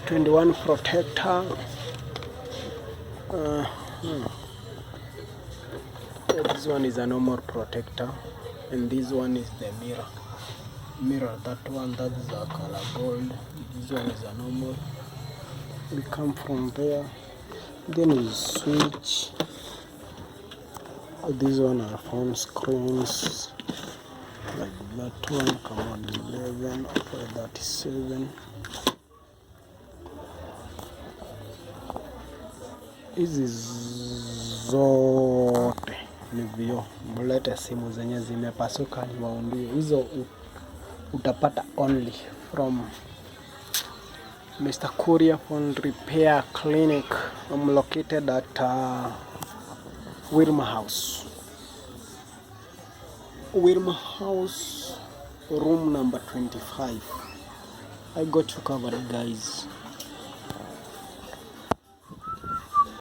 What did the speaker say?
21 protector. This one is a normal protector, and this one is the mirror. That one, that is a color gold. This one is a normal. We come from there, then we switch. These one are phone screens, like that one. Come on, 11 or 37. Hizi zote ni vioo. Mlete simu zenye zimepasuka niwaundie. Hizo utapata only from Mr. Courier Phone Repair Clinic. I'm located at Wilmur House. Wilmur House, room number 25. I got you covered, guys.